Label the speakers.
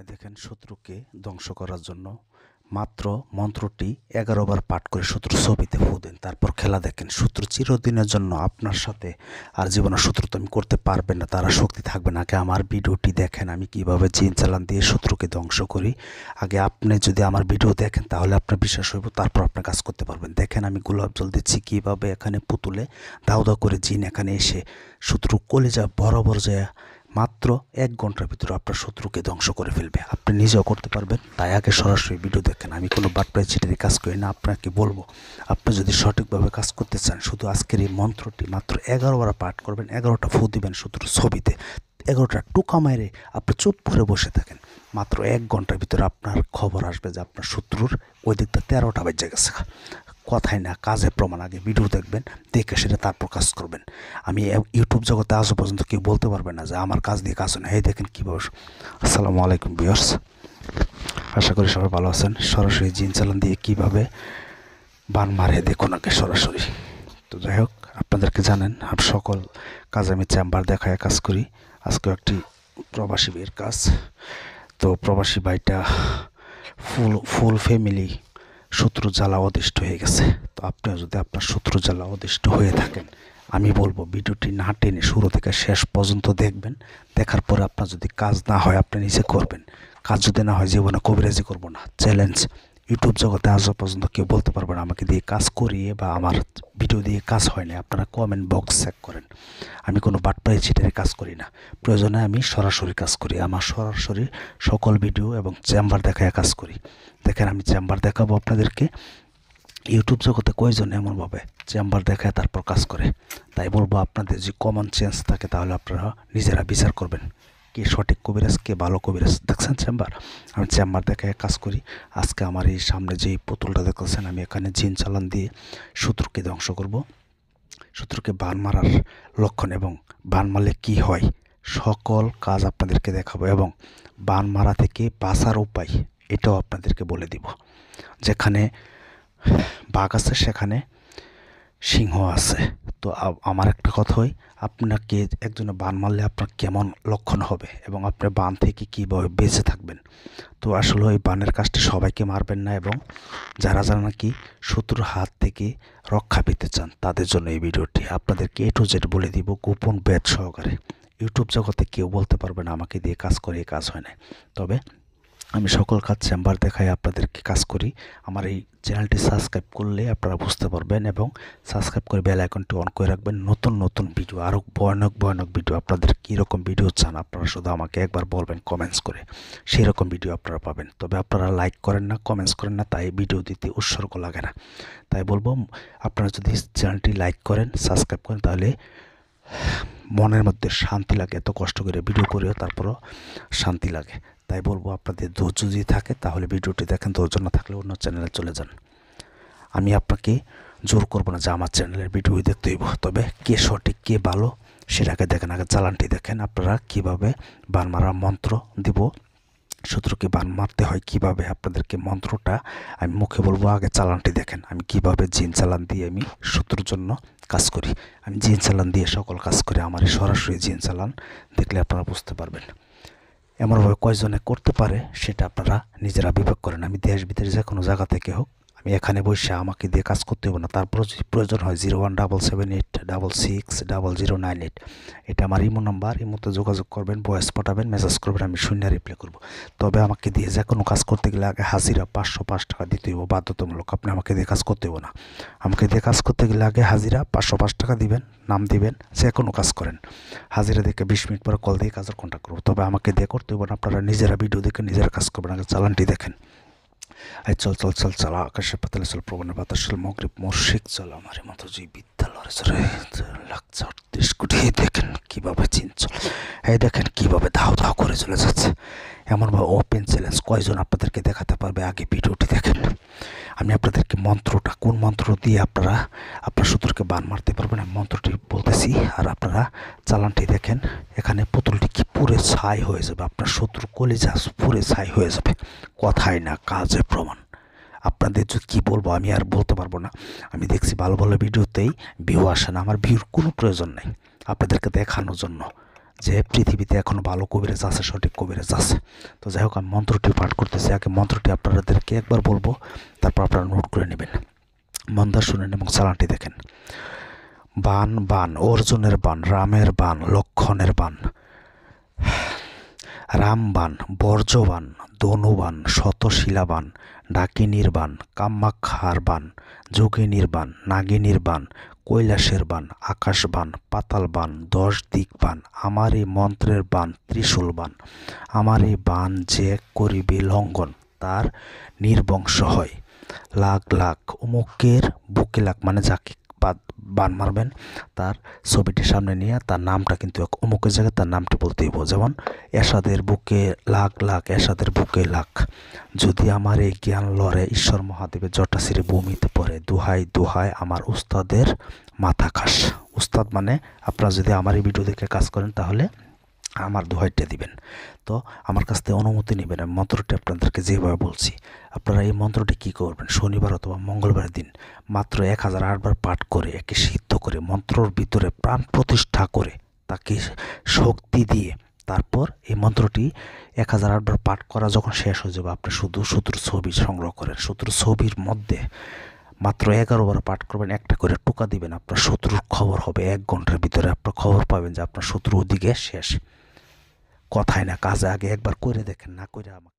Speaker 1: দেখেন শত্রুকে ধ্বংস করার জন্য মাত্র মন্ত্রটি 11 বার পাঠ করে শত্রুর ছবিতে ফু দেন। তারপর খেলা দেখেন। শত্রু চিরদিনের জন্য আপনার সাথে আর জীবনে শত্রুতামি করতে পারবেন না, তারা শক্তি থাকবে না। আগে আমার ভিডিওটি দেখেন, আমি কিভাবে জিন চালান দিয়ে শত্রুকে ধ্বংস করি। আগে আপনি যদি আমার ভিডিও দেখেন তাহলে আপনার বিশ্বাস হইব, তারপর আপনি কাজ করতে পারবেন। দেখেন আমি গোলাপ জল দিচ্ছি কিভাবে এখানে পুতুলে দাউ দাউ করে জিন এখানে এসে শত্রু কলিজা বরাবর যায় মাত্র 1 ঘন্টার ভিতরে আপনার শত্রুকে ধ্বংস করে ফেলবে। আপনি নিজেও করতে পারবেন। তাই আগে সরাসরি ভিডিও দেখেন। আমি কোনো বাটপাই চিটারি কাজ করি না। আপনাকে বলবো, আপনি যদি সঠিকভাবে কাজ করতে চান, শুধু আজকের এই মন্ত্রটি মাত্র 11 বার পাঠ করবেন, 11টা ফু দিবেন শত্রুর ছবিতে, 11টা টুকা মাইরে আপনি চুপ করে বসে থাকেন। মাত্র 1 ঘন্টার ভিতরে আপনার খবর আসবে যে আপনার শত্রুর ওই দিকটা 13টা বেজে গেছে। কথাই না, কাজে প্রমাণ। আগে ভিডিও দেখবেন, দেখে সেটা তারপর কাজ করবেন। আমি ইউটিউব জগতে আজও পর্যন্ত কেউ বলতে পারবে না যে আমার কাজ দিয়ে কাজ হয় না। এই দেখেন কীভাবে। আসসালামু আলাইকুম ভিউয়ার্স, আশা করি সবাই ভালো আছেন। সরাসরি জিন চালান দিয়ে কীভাবে বান মারে দেখুন আগে সরাসরি। তো যাই হোক, আপনাদেরকে জানেন সকল কাজ আমি চেম্বার দেখায় কাজ করি। আজকেও একটি প্রবাসী ভাইয়ের কাজ। তো প্রবাসী ভাইটা ফুল ফ্যামিলি শত্রু জ্বালা অদিষ্ট হয়ে গেছে। তো আপনিও যদি আপনার শত্রু জ্বালা অদিষ্ট হয়ে থাকেন, আমি বলবো ভিডিওটি না টেনে শুরু থেকে শেষ পর্যন্ত দেখবেন। দেখার পরে আপনার যদি কাজ না হয় আপনি নিজে করবেন। কাজ যদি না হয় জীবনে কবিরাজি করবো না, চ্যালেঞ্জ। ইউটিউব জগতে আজও পর্যন্ত কেউ বলতে পারবে না আমাকে দিয়ে কাজ করিয়ে বা আমার ভিডিও দিয়ে কাজ হয় না। আপনারা কমেন্ট বক্স চেক করেন। আমি কোনো বাটপাই চিটারে কাজ করি না। প্রয়োজনে আমি সরাসরি কাজ করি। আমার সরাসরি সকল ভিডিও এবং চেম্বার দেখায় কাজ করি। দেখেন আমি চেম্বার দেখাবো আপনাদেরকে। ইউটিউব জগতে কয়জন এমনভাবে চেম্বার দেখায় তারপর কাজ করে। তাই বলবো, আপনাদের যে কমন সেন্স থাকে তাহলে আপনারা নিজেরা বিচার করবেন কে সঠিক কবিরাজ, কে ভালো কবিরাজ। দেখছেন চেম্বার, আমি চেম্বার দেখায় কাজ করি। আজকে আমার এই সামনে যে পুতুলটা দেখতেছেন, আমি এখানে জিন চালান দিয়ে শত্রুকে ধ্বংস করব। শত্রুকে বান মারার লক্ষণ এবং বান মারলে কী হয় সকল কাজ আপনাদেরকে দেখাবো, এবং বান মারা থেকে বাঁচার উপায় এটাও আপনাদেরকে বলে দিব। যেখানে বাঘ আছে সেখানে সিংহ আছে। তো আমার একটা কথা হয়, আপনাকে একজনে বান মারলে আপনার কেমন লক্ষণ হবে এবং আপনি বান থেকে কীভাবে বেঁচে থাকবেন। তো আসলে ওই বানের কাজটি সবাইকে মারবেন না, এবং যারা যারা নাকি শত্রুর হাত থেকে রক্ষা পেতে চান তাদের জন্য এই ভিডিওটি। আপনাদেরকে A to Z বলে দিব গোপন বেদ সহকারে। ইউটিউব জগতে কেউ বলতে পারবে না আমাকে দিয়ে কাজ করে এই কাজ হয় না। তবে আমি সকল কাজ চেম্বার দেখাই আপনাদেরকে কাজ করি। আমার এই চ্যানেলটি সাবস্ক্রাইব করলে আপনারা বুঝতে পারবেন, এবং সাবস্ক্রাইব করে বেল আইকনটি অন করে রাখবেন। নতুন নতুন ভিডিও, আরও ভয়ানক ভয়ানক ভিডিও, আপনাদের কীরকম ভিডিও চান আপনারা শুধু আমাকে একবার বলবেন কমেন্টস করে, সেই রকম ভিডিও আপনারা পাবেন। তবে আপনারা লাইক করেন না, কমেন্টস করেন না, তাই ভিডিও দিতে উৎসর্গ লাগে না। তাই বলবো, আপনারা যদি চ্যানেলটি লাইক করেন, সাবস্ক্রাইব করেন, তাহলে মনের মধ্যে শান্তি লাগে। এত কষ্ট করে ভিডিও করেও তারপরও শান্তি লাগে। তাই বলবো, আপনাদের ধৈর্য যদি থাকে তাহলে ভিডিওটি দেখেন, ধৈর্য না থাকলে অন্য চ্যানেলে চলে যান। আমি আপনাকে জোর করবো না যে আমার চ্যানেলের ভিডিওই দেখতে হইব। তবে কে সঠিক কে ভালো সেটাকে দেখেন। আগে চালানটি দেখেন, আপনারা কিভাবে বান মারার মন্ত্র দিব, শত্রুকে বান মারতে হয় কিভাবে, আপনাদেরকে মন্ত্রটা আমি মুখে বলবো। আগে চালানটি দেখেন, আমি কিভাবে জিন চালান দিয়ে আমি শত্রুর জন্য কাজ করি। আমি জিন চালান দিয়ে সকল কাজ করি। আমার সরাসরি জিন চালান দেখলে আপনারা বুঝতে পারবেন। এমনভাবে কয়জনে করতে পারে সেটা আপনারা নিজেরা বিবেক করেন। আমি দেশ বিদেশ যে কোনো জায়গা থেকে হোক, আমি এখানে বসে আমাকে দিয়ে কাজ করতে হবে না। তারপর যদি প্রয়োজন হয় 017786600988, এটা আমার ইমো নাম্বার। ইমোতে যোগাযোগ করবেন, ভয়েস পাঠাবেন, মেসেজ করবেন, আমি শূন্য রিপ্লাই করব। তবে আমাকে দিয়ে যে কোনো কাজ করতে গেলে আগে হাজিরা 505 টাকা দিতে হইব, বাধ্যতামূলক। আপনি আমাকে দিয়ে কাজ করতে হইব না। আমাকে দিয়ে কাজ করতে গেলে আগে হাজিরা 505 টাকা দিবেন, নাম দিবেন, যে কোনো কাজ করেন। হাজিরা দেখে 20 মিনিট পরে কল দিয়ে কাজের কন্ট্যাক্ট করবো। তবে আমাকে দিয়ে করতে হইব না। আপনারা নিজেরা ভিডিও দেখে নিজেরা কাজ করবেন। আগে চালানটি দেখেন। চল চল চল চল আকাশে পাতালে চল, প্রবণের বাতাস চল, মগরিব মর্শিক চল, আমার মতো যে বিদ্যালয় লাগছে 38 কোটি। দেখেন কীভাবে চিনচল, এই দেখেন কীভাবে ধাও ধাও করে চলে যাচ্ছে। এমনভাবে ওপেন চ্যালেঞ্জ কয়জন আপনাদেরকে দেখাতে পারবে? আগে ভিডিওটি দেখেন। আমি আপনাদেরকে মন্ত্রটা, কোন মন্ত্র দিয়ে আপনারা আপনার শত্রুকে বান মারতে পারবেন, আমি মন্ত্রটি বলতেছি, আর আপনারা চালানটি দেখেন। এখানে পুতুলটি কি পুরে ছাই হয়ে যাবে, আপনার শত্রু কলিজা পুরে ছাই হয়ে যাবে। কথাই না, কাজে প্রমাণ। আপনাদের যদি কী বলবো, আমি আর বলতে পারবো না। আমি দেখছি ভালো ভালো ভিডিওতেই ভিউ আসে না। আমার ভিউর কোনো প্রয়োজন নেই, আপনাদেরকে দেখানোর জন্য যে পৃথিবীতে এখন ভালো কবিরাজ আছে, সঠিক কবিরাজ আছে। তো যাই হোক, আমি মন্ত্রটি পাঠ করতেছি। আগে মন্ত্রটি আপনাদেরকে একবার বলবো, তারপর আপনারা নোট করে নেবেন। মন্দার শুনেন এবং চালানটি দেখেন। বান বান, অর্জুনের বান, রামের বান, লক্ষণের বান, রামবান, বর্জবান, ধনুবান, শতশিলাবান, ডাকিনীর বান, কামাক্ষার বান, যোগিনীর বান, নাগিনীর বান, কৈলাসের বান, আকাশবান, পাতাল বান, 10 দিক বান, আমার এই মন্ত্রের বান, ত্রিশূল বান, আমার এই বান যে করিবে লঙ্ঘন তার নির্বংশ হয়। লাখ লাখ অমুকের বুকে লাখ, মানে যাকে বান মারবেন তার ছবিটি সামনে নিয়ে তার নামটা কিন্তু অমুকের জায়গায় তার নামটি বলতে হইব। যেমন এরশাদের বুকে লাখ লাখ, এরশাদের বুকে লাখ, যদি আমার এই জ্ঞান লড়ে ঈশ্বর মহাদেবের জটাশিরে ভূমিতে পড়ে, দোহাই দোহাই আমার উস্তাদের মাথা খাস। উস্তাদ মানে আপনারা যদি আমার এই ভিডিও দেখে কাজ করেন তাহলে আমার দোহাইটা দিবেন। তো আমার কাছ থেকে অনুমতি নেবেন। আমি মন্ত্রটি আপনাদেরকে যেভাবে বলছি, আপনারা এই মন্ত্রটি কী করবেন, শনিবার অথবা মঙ্গলবার দিন মাত্র 1008 বার পাঠ করে, একে সিদ্ধ করে, মন্ত্রর ভিতরে প্রাণ প্রতিষ্ঠা করে, তাকে শক্তি দিয়ে, তারপর এই মন্ত্রটি 1008 বার পাঠ করা যখন শেষ হয়ে যাবে, আপনি শুধু শত্রুর ছবি সংগ্রহ করেন। শত্রুর ছবির মধ্যে মাত্র 11 বার পাঠ করবেন, একটা করে টোকা দিবেন, আপনার শত্রুর খবর হবে 1 ঘন্টার ভিতরে। আপনার খবর পাবেন যে আপনার শত্রু ওদিকে শেষ। কথায় না কাজে, আগে একবার করে দেখেন, না করে আমাকে